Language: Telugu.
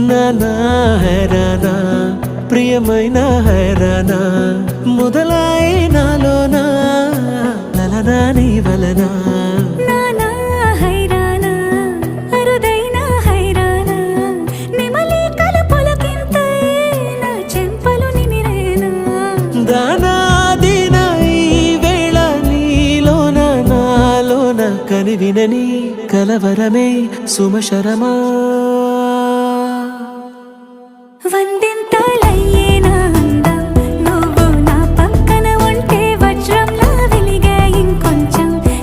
నానా హైరానా ప్రియమైన హైరానా మొదలాయి నాలోనా లలనా నీ వలనా నానా హైరానా అరుదైన హైరానా నిమలి కలుపులకింతై నా చెంపలు నిమిరేనా దానాదిన ఈ వేళ నీలోన నాలోన కనివినని కలవరమే సుమశరమా